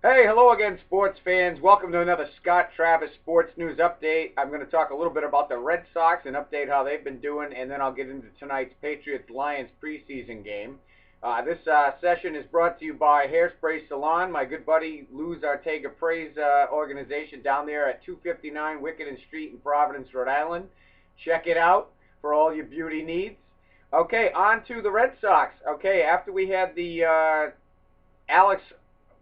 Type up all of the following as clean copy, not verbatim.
Hey, hello again, sports fans. Welcome to another Scott Travis Sports News Update. I'm going to talk a little bit about the Red Sox and update how they've been doing, and then I'll get into tonight's Patriots-Lions preseason game. This session is brought to you by Hairspray Salon, my good buddy Luz Ortega Praise organization down there at 259 Wickenden Street in Providence, Rhode Island. Check it out for all your beauty needs. Okay, on to the Red Sox. Okay, after we had the Alex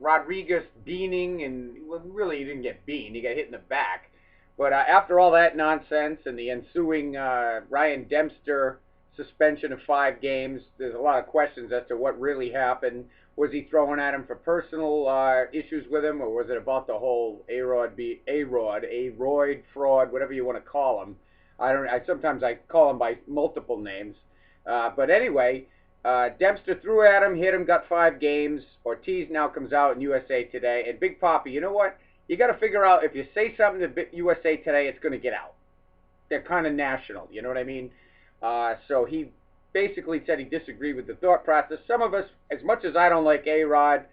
Rodriguez beaning, and well, really he didn't get beaned, he got hit in the back. But after all that nonsense and the ensuing Ryan Dempster suspension of 5 games, there's a lot of questions as to what really happened. Was he throwing at him for personal issues with him, or was it about the whole A-Royd fraud, whatever you want to call him? Sometimes I call him by multiple names. But anyway, Dempster threw at him, hit him, got 5 games. Ortiz now comes out in USA Today. And Big Papi, you know what? You got to figure out if you say something to USA Today, it's going to get out. They're kind of national, you know what I mean? So he basically said he disagreed with the thought process. Some of us, as much as I don't like A-Rod,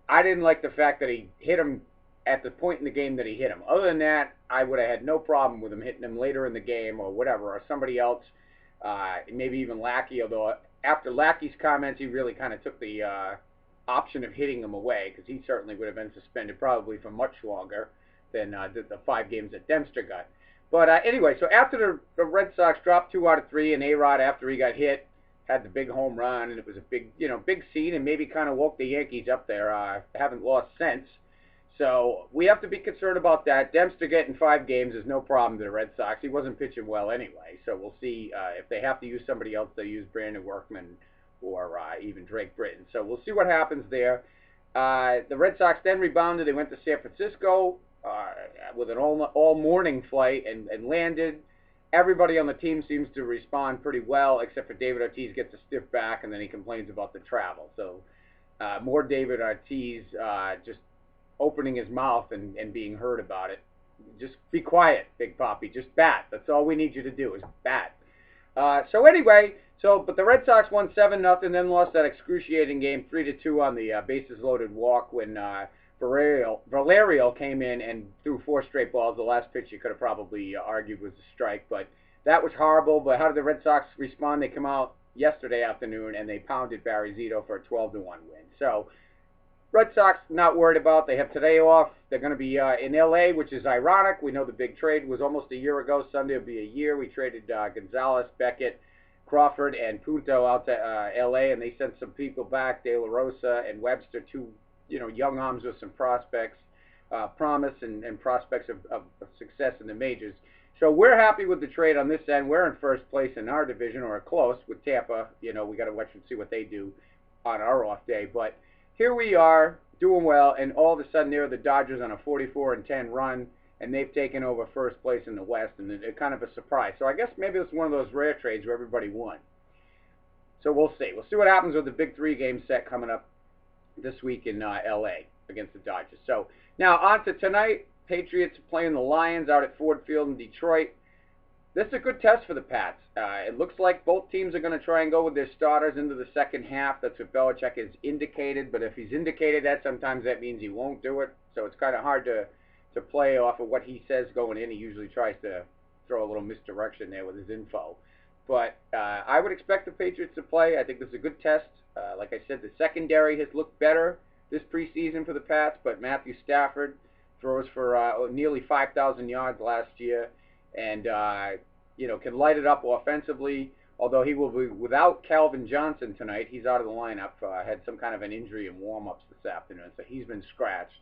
I didn't like the fact that he hit him at the point in the game that he hit him. Other than that, I would have had no problem with him hitting him later in the game or whatever, or somebody else, maybe even Lackey, although after Lackey's comments, he really kind of took the option of hitting him away, because he certainly would have been suspended probably for much longer than the 5 games that Dempster got. But anyway, so after the Red Sox dropped 2 out of 3, and A-Rod, after he got hit, had the big home run, and it was a big, big scene, and maybe kind of woke the Yankees up there. Haven't lost since. So we have to be concerned about that. Dempster getting 5 games is no problem to the Red Sox. He wasn't pitching well anyway, so we'll see if they have to use somebody else. They use Brandon Workman or even Drake Britton. So we'll see what happens there. The Red Sox then rebounded. They went to San Francisco with an all-morning flight and landed. Everybody on the team seems to respond pretty well, except for David Ortiz gets a stiff back, and then he complains about the travel. So more David Ortiz just opening his mouth and being heard about it. Just be quiet, Big Papi. Just bat. That's all we need you to do is bat. So anyway, but the Red Sox won 7-0, then lost that excruciating game 3-2 on the bases loaded walk when Valerio came in and threw 4 straight balls. The last pitch you could have probably argued was a strike, but that was horrible. But how did the Red Sox respond? They come out yesterday afternoon and they pounded Barry Zito for a 12-1 win. So Red Sox not worried about. They have today off. They're going to be in L.A., which is ironic. We know the big trade was almost a year ago. Sunday will be a year. We traded Gonzalez, Beckett, Crawford, and Punto out to L.A., and they sent some people back, De La Rosa and Webster, 2 young arms with some prospects, promise and prospects of success in the majors. So we're happy with the trade on this end. We're in first place in our division, or close, with Tampa. We got to watch and see what they do on our off day, but here we are doing well, and all of a sudden there are the Dodgers on a 44-10 run, and they've taken over first place in the West, and it's kind of a surprise. So I guess maybe it's one of those rare trades where everybody won. So we'll see. We'll see what happens with the big 3-game set coming up this week in L.A. against the Dodgers. So now on to tonight. Patriots playing the Lions out at Ford Field in Detroit. This is a good test for the Pats. It looks like both teams are going to try and go with their starters into the second half. That's what Belichick has indicated. But if he's indicated that, sometimes that means he won't do it. So it's kind of hard to play off of what he says going in. He usually tries to throw a little misdirection there with his info. But I would expect the Patriots to play. I think this is a good test. Like I said, the secondary has looked better this preseason for the Pats. But Matthew Stafford throws for nearly 5,000 yards last year. And, can light it up offensively, although he will be without Calvin Johnson tonight. He's out of the lineup, had some kind of an injury in warm-ups this afternoon, so he's been scratched.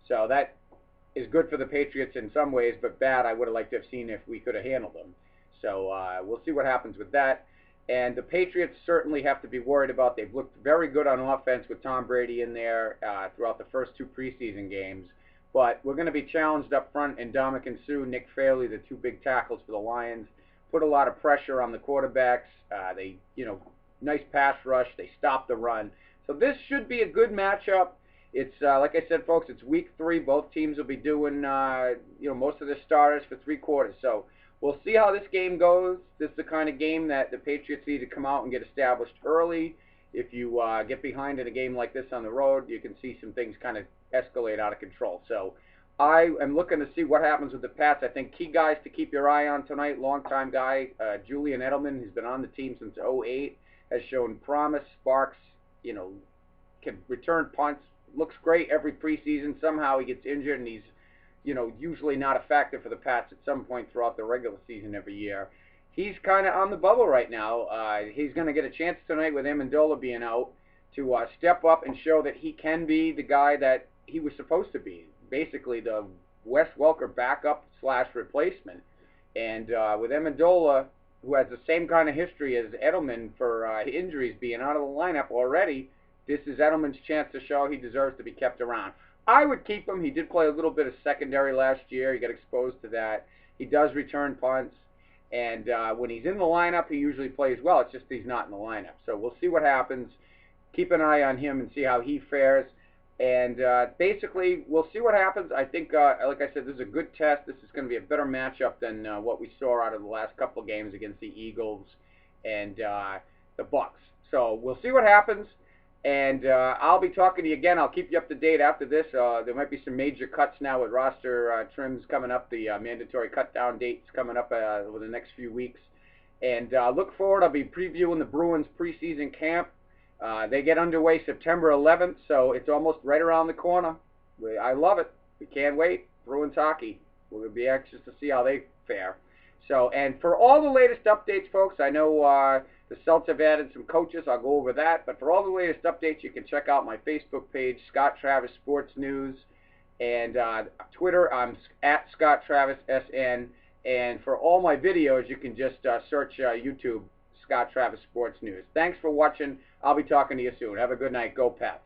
So that is good for the Patriots in some ways, but bad. I would have liked to have seen if we could have handled them. So we'll see what happens with that. And the Patriots certainly have to be worried about. They've looked very good on offense with Tom Brady in there throughout the first 2 preseason games. But we're going to be challenged up front, and Ndamukong Suh, Nick Fairley, the 2 big tackles for the Lions, put a lot of pressure on the quarterbacks. They, nice pass rush. They stop the run. So this should be a good matchup. It's like I said, folks, it's week 3. Both teams will be doing, most of their starters for 3 quarters. So we'll see how this game goes. This is the kind of game that the Patriots need to come out and get established early if you get behind in a game like this on the road, you can see some things kind of escalate out of control. So I am looking to see what happens with the Pats. I think key guys to keep your eye on tonight, longtime guy, Julian Edelman, who's been on the team since '08, has shown promise, sparks, can return punts, looks great every preseason. Somehow he gets injured, and he's, usually not a factor for the Pats at some point throughout the regular season every year. He's kind of on the bubble right now. He's going to get a chance tonight with Amendola being out to step up and show that he can be the guy that he was supposed to be, basically the Wes Welker backup / replacement. And with Amendola, who has the same kind of history as Edelman for injuries, being out of the lineup already, this is Edelman's chance to show he deserves to be kept around. I would keep him. He did play a little bit of secondary last year. He got exposed to that. He does return punts. And when he's in the lineup, he usually plays well. It's just he's not in the lineup. So we'll see what happens. Keep an eye on him and see how he fares. And basically, we'll see what happens. I think, like I said, this is a good test. This is going to be a better matchup than what we saw out of the last couple of games against the Eagles and the Bucks. So we'll see what happens. And I'll be talking to you again. I'll keep you up to date after this. There might be some major cuts now with roster trims coming up. The mandatory cut-down dates coming up over the next few weeks. And look forward. I'll be previewing the Bruins preseason camp. They get underway September 11th, so it's almost right around the corner. I love it. We can't wait. Bruins hockey. We'll be anxious to see how they fare. So, and for all the latest updates, folks, I know the Celts have added some coaches. I'll go over that. But for all the latest updates, you can check out my Facebook page, Scott Travis Sports News, and Twitter, I'm at Scott Travis SN. And for all my videos, you can just search YouTube, Scott Travis Sports News. Thanks for watching. I'll be talking to you soon. Have a good night. Go Pats.